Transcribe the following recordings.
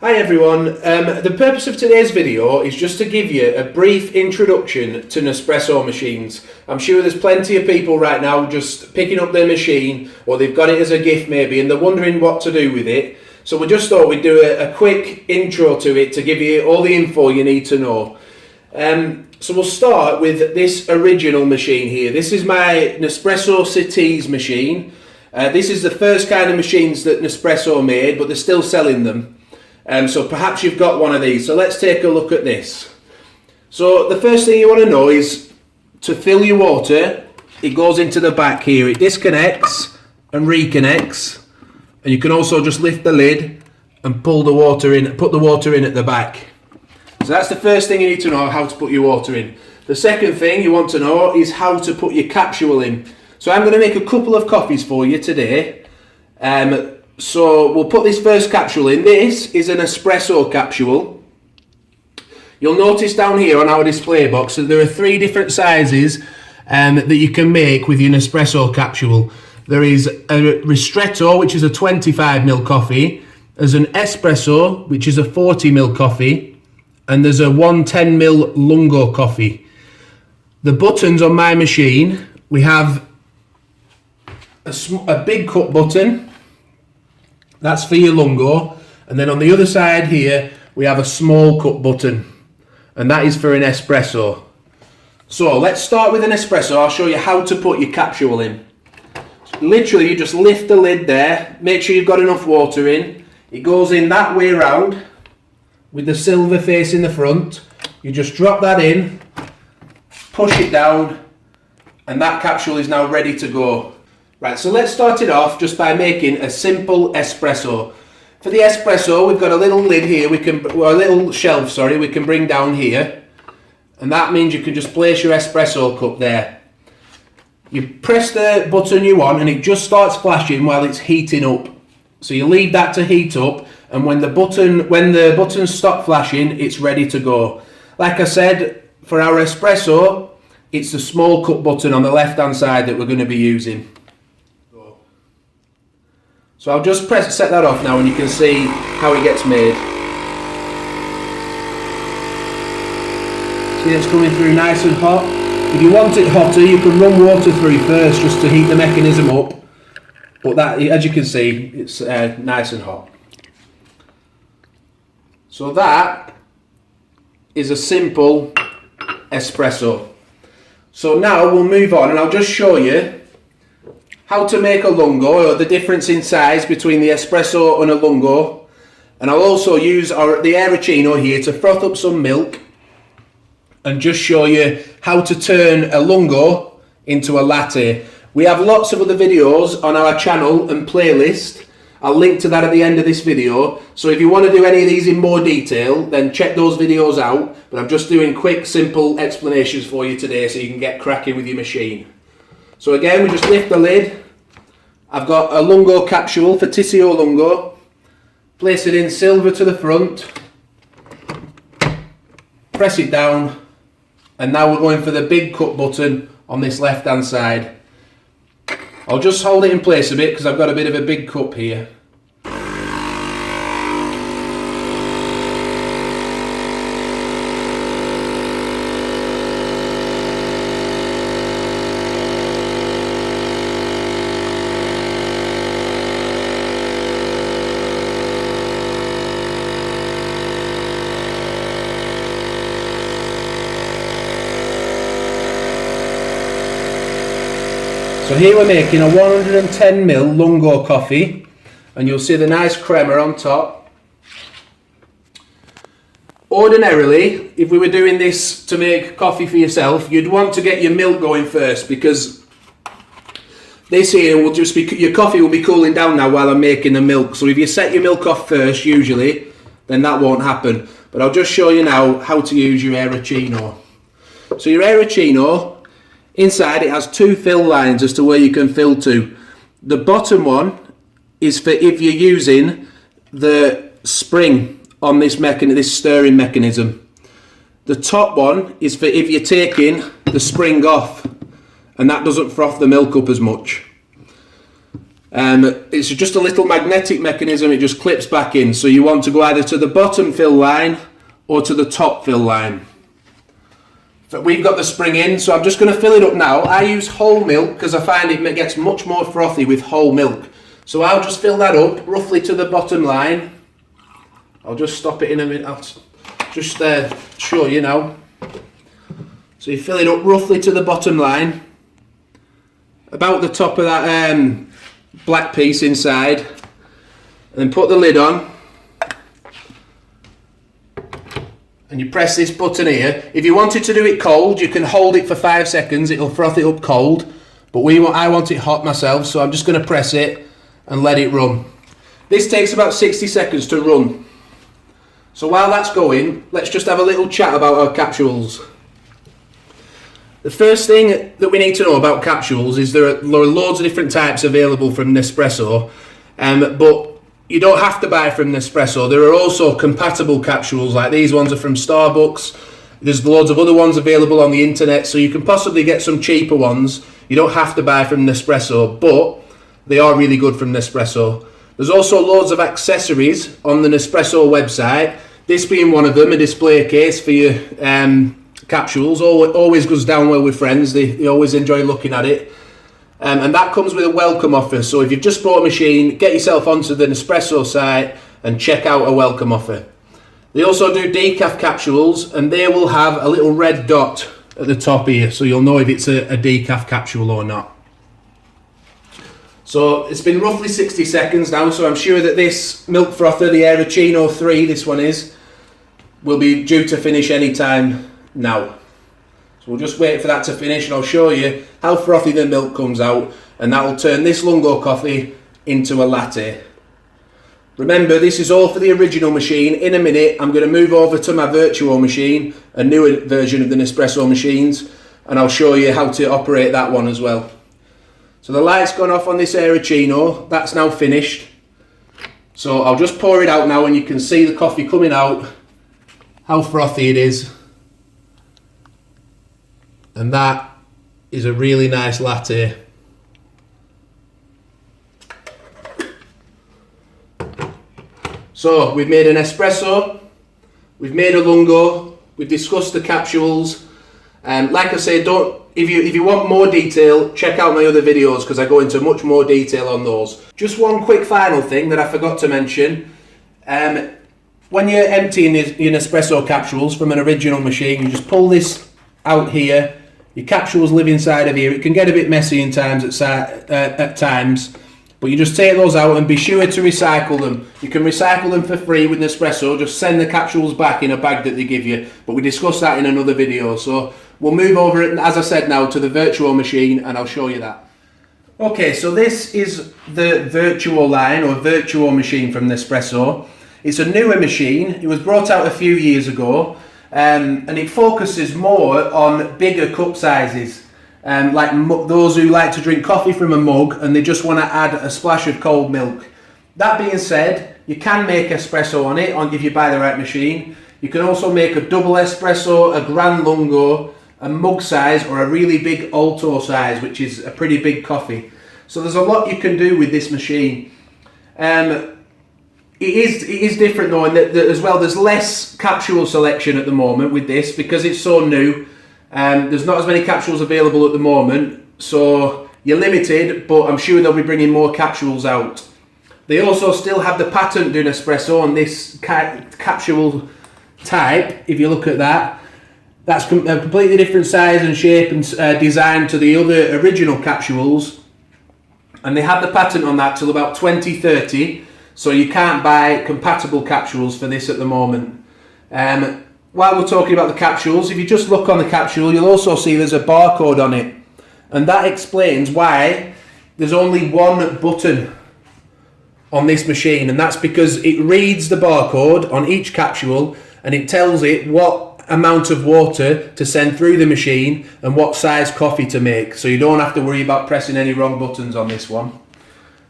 Hi everyone, the purpose of today's video is just to give you a brief introduction to Nespresso machines. I'm sure there's plenty of people right now just picking up their machine, or they've got it as a gift maybe, and they're wondering what to do with it. So we just thought we'd do a quick intro to it to give you all the info you need to know. So we'll start with this original machine here. This is my Nespresso Cities machine. This is the first kind of machines that Nespresso made, but they're still selling them. So perhaps you've got one of these. So let's take a look at this. So the first thing you want to know is to fill your water, it goes into the back here. It disconnects and reconnects. And you can also just lift the lid and pull the water in, put the water in at the back. So that's the first thing you need to know, how to put your water in. The second thing you want to know is how to put your capsule in. So I'm going to make a couple of coffees for you today. So we'll put this first capsule in. This is an espresso capsule. You'll notice down here on our display box that there are 3 different sizes that you can make with your Nespresso capsule. There is a ristretto, which is a 25ml coffee. There's an espresso, which is a 40ml coffee. And there's a 110ml lungo coffee. The buttons on my machine, we have a big cup button. That's for your lungo, and then on the other side here we have a small cup button, and that is for an espresso. So let's start with an espresso. I'll show you how to put your capsule in. Literally you just lift the lid there, make sure you've got enough water in. It goes in that way round with the silver face in the front. You just drop that in, push it down, and that capsule is now ready to go. Right, so let's start it off just by making a simple espresso. For the espresso, we've got a little lid here, a little shelf, sorry, we can bring down here. And that means you can just place your espresso cup there. You press the button you want and it just starts flashing while it's heating up. So you leave that to heat up, and when the buttons stop flashing, it's ready to go. Like I said, for our espresso, it's the small cup button on the left hand side that we're going to be using. So I'll just set that off now and you can see how it gets made. See, it's coming through nice and hot. If you want it hotter, you can run water through first just to heat the mechanism up. But that, as you can see, it's nice and hot. So that is a simple espresso. So now we'll move on and I'll just show you how to make a lungo, or the difference in size between the espresso and a lungo. And I'll also use the Aerocino here to froth up some milk and just show you how to turn a lungo into a latte. We have lots of other videos on our channel and playlist. I'll link to that at the end of this video. So if you want to do any of these in more detail, then check those videos out. But I'm just doing quick, simple explanations for you today so you can get cracking with your machine. So again, we just lift the lid. I've got a lungo capsule, Vertuo lungo. Place it in silver to the front. Press it down. And now we're going for the big cup button on this left hand side. I'll just hold it in place a bit because I've got a bit of a big cup here. So here we're making a 110ml lungo coffee, and you'll see the nice crema on top. Ordinarily, if we were doing this to make coffee for yourself, you'd want to get your milk going first, because this here will just be, your coffee will be cooling down now while I'm making the milk. So if you set your milk off first, usually, then that won't happen. But I'll just show you now how to use your Aerocino. So your Aerocino, inside it has 2 fill lines as to where you can fill to. The bottom one is for if you're using the spring on this stirring mechanism. The top one is for if you're taking the spring off, and that doesn't froth the milk up as much. It's just a little magnetic mechanism, it just clips back in. So you want to go either to the bottom fill line or to the top fill line. But we've got the spring in, so I'm just going to fill it up now. I use whole milk because I find it gets much more frothy with whole milk. So I'll just fill that up roughly to the bottom line. I'll just stop it in a minute. I'll just show you now. So you fill it up roughly to the bottom line, about the top of that black piece inside, and then put the lid on. And you press this button here. If you wanted to do it cold, you can hold it for 5 seconds. It'll froth it up cold. But I want it hot myself, so I'm just going to press it and let it run. This takes about 60 seconds to run. So while that's going, let's just have a little chat about our capsules. The first thing that we need to know about capsules is there are loads of different types available from Nespresso, but you don't have to buy from Nespresso. There are also compatible capsules, like these ones are from Starbucks. There's loads of other ones available on the internet, so you can possibly get some cheaper ones. You don't have to buy from Nespresso, but they are really good from Nespresso. There's also loads of accessories on the Nespresso website. This being one of them, a display case for your capsules. Always goes down well with friends. They always enjoy looking at it. And that comes with a welcome offer. So if you've just bought a machine, get yourself onto the Nespresso site and check out a welcome offer. They also do decaf capsules, and they will have a little red dot at the top here, so you'll know if it's a decaf capsule or not. So it's been roughly 60 seconds now, so I'm sure that this milk frother, the Aeroccino 3, this one is, will be due to finish any time now. So we'll just wait for that to finish, and I'll show you how frothy the milk comes out, and that will turn this lungo coffee into a latte. Remember, this is all for the original machine. In a minute, I'm going to move over to my Vertuo machine, a newer version of the Nespresso machines, and I'll show you how to operate that one as well. So the light's gone off on this Aeroccino. That's now finished. So I'll just pour it out now, and you can see the coffee coming out, how frothy it is. And that is a really nice latte. So we've made an espresso, we've made a lungo, we've discussed the capsules. Like I say, if you want more detail, check out my other videos because I go into much more detail on those. Just one quick final thing that I forgot to mention. When you're emptying your Nespresso capsules from an original machine, you just pull this out here. Your capsules live inside of here. It can get a bit messy in times at times, but you just take those out and be sure to recycle them. You can recycle them for free with Nespresso. Just send the capsules back in a bag that they give you, but we discussed that in another video. So we'll move over, as I said now, to the Vertuo machine, and I'll show you that. Okay, so this is the Vertuo line, or Vertuo machine from Nespresso. It's a newer machine. It was brought out a few years ago. And it focuses more on bigger cup sizes, like those who like to drink coffee from a mug and they just want to add a splash of cold milk. That being said, you can make espresso on it if you buy the right machine. You can also make a double espresso, a grand lungo, a mug size, or a really big alto size, which is a pretty big coffee. So there's a lot you can do with this machine. It is different though, in that as well there's less capsule selection at the moment with this because it's so new. There's not as many capsules available at the moment, so you're limited, but I'm sure they'll be bringing more capsules out. They also still have the patent doing espresso on this capsule type. If you look at that, that's a completely different size and shape and design to the other original capsules, and they have the patent on that till about 2030. So you can't buy compatible capsules for this at the moment. While we're talking about the capsules, if you just look on the capsule, you'll also see there's a barcode on it. And that explains why there's only one button on this machine. And that's because it reads the barcode on each capsule and it tells it what amount of water to send through the machine and what size coffee to make. So you don't have to worry about pressing any wrong buttons on this one.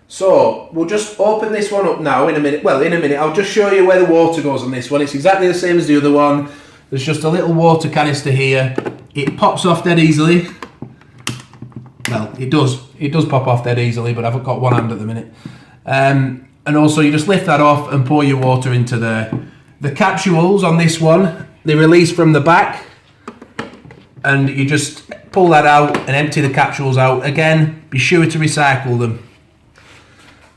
So we'll just open this one up now in a minute. Well, in a minute, I'll just show you where the water goes on this one. It's exactly the same as the other one. There's just a little water canister here. It pops off dead easily. Well, it does pop off dead easily, but I've got one hand at the minute. And also you just lift that off and pour your water into there. The capsules on this one, they release from the back, and you just pull that out and empty the capsules out. Again, be sure to recycle them.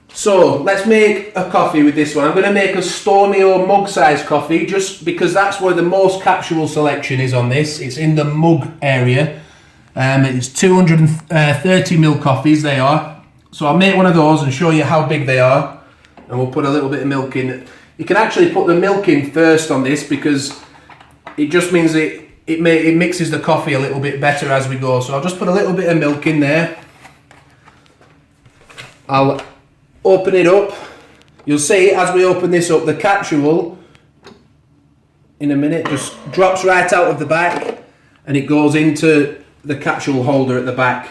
So let's make a coffee with this one. I'm going to make a Stormy or mug size coffee, just because that's where the most capsule selection is on this. It's in the mug area. It's 230ml coffees they are. So I'll make one of those and show you how big they are. And we'll put a little bit of milk in. You can actually put the milk in first on this, because it just means it mixes the coffee a little bit better as we go. So I'll just put a little bit of milk in there. I'll open it up. You'll see as we open this up, the capsule in a minute just drops right out of the back, and it goes into the capsule holder at the back.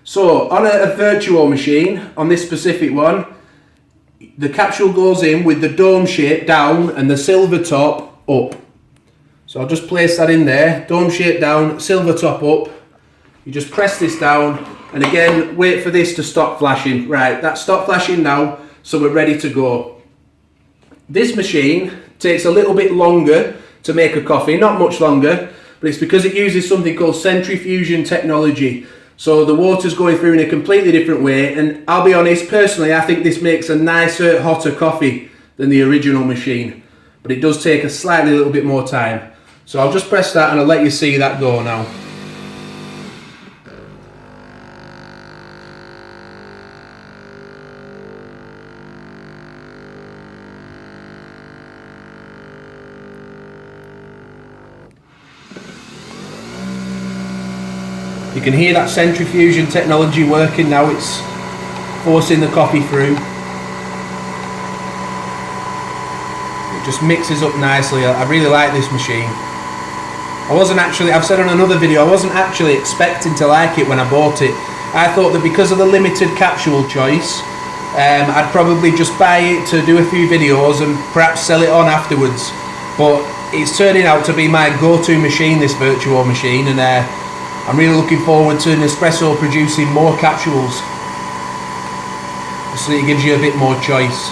So on a Vertuo machine, on this specific one, the capsule goes in with the dome shape down and the silver top up. So I'll just place that in there, dome shape down, silver top up. You just press this down, and again, wait for this to stop flashing. Right, that's stopped flashing now, so we're ready to go. This machine takes a little bit longer to make a coffee, not much longer, but it's because it uses something called centrifusion technology. So the water's going through in a completely different way, and I'll be honest, personally, I think this makes a nicer, hotter coffee than the original machine. But it does take a slightly little bit more time. So I'll just press that and I'll let you see that go now. You can hear that centrifusion technology working now. It's forcing the coffee through. It just mixes up nicely. I really like this machine. I've said on another video, I wasn't actually expecting to like it when I bought it. I thought that because of the limited capsule choice, I'd probably just buy it to do a few videos and perhaps sell it on afterwards. But it's turning out to be my go-to machine, this Vertuo machine, and I'm really looking forward to Nespresso producing more capsules, so it gives you a bit more choice.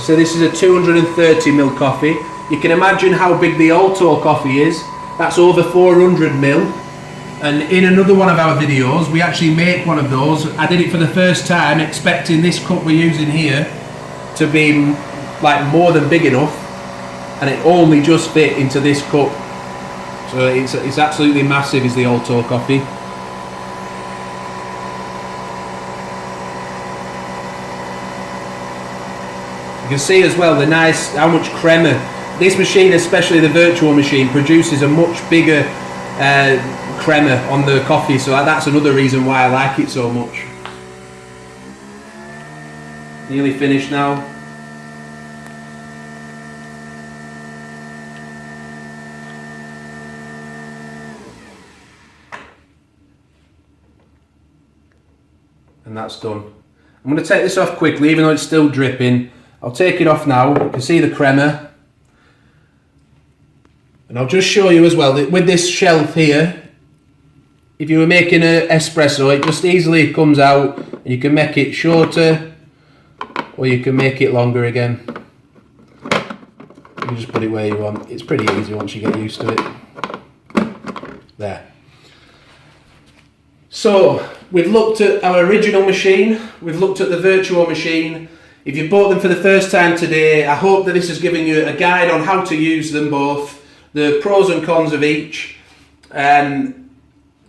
So this is a 230ml coffee. You can imagine how big the Alto coffee is. That's over 400ml. And in another one of our videos, we actually make one of those. I did it for the first time, expecting this cup we're using here to be like more than big enough, and it only just fit into this cup. So it's absolutely massive, is the Alto coffee. You can see as well how much crema. This machine, especially the Vertuo machine, produces a much bigger crema on the coffee, so that's another reason why I like it so much. Nearly finished now. And that's done. I'm going to take this off quickly, even though it's still dripping. I'll take it off now. You can see the crema. And I'll just show you as well that with this shelf here, if you were making an espresso, it just easily comes out, and you can make it shorter or you can make it longer again. You can just put it where you want. It's pretty easy once you get used to it. There. So we've looked at our original machine, we've looked at the Vertuo machine. If you bought them for the first time today, I hope that this has given you a guide on how to use them both, the pros and cons of each.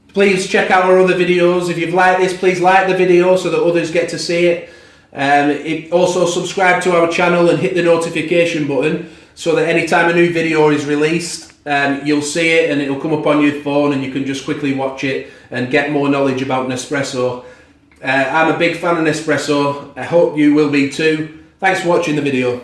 Please check out our other videos. If you've liked this, please like the video so that others get to see it. Also subscribe to our channel and hit the notification button so that anytime a new video is released, you'll see it and it'll come up on your phone and you can just quickly watch it and get more knowledge about Nespresso. I'm a big fan of Nespresso. I hope you will be too. Thanks for watching the video.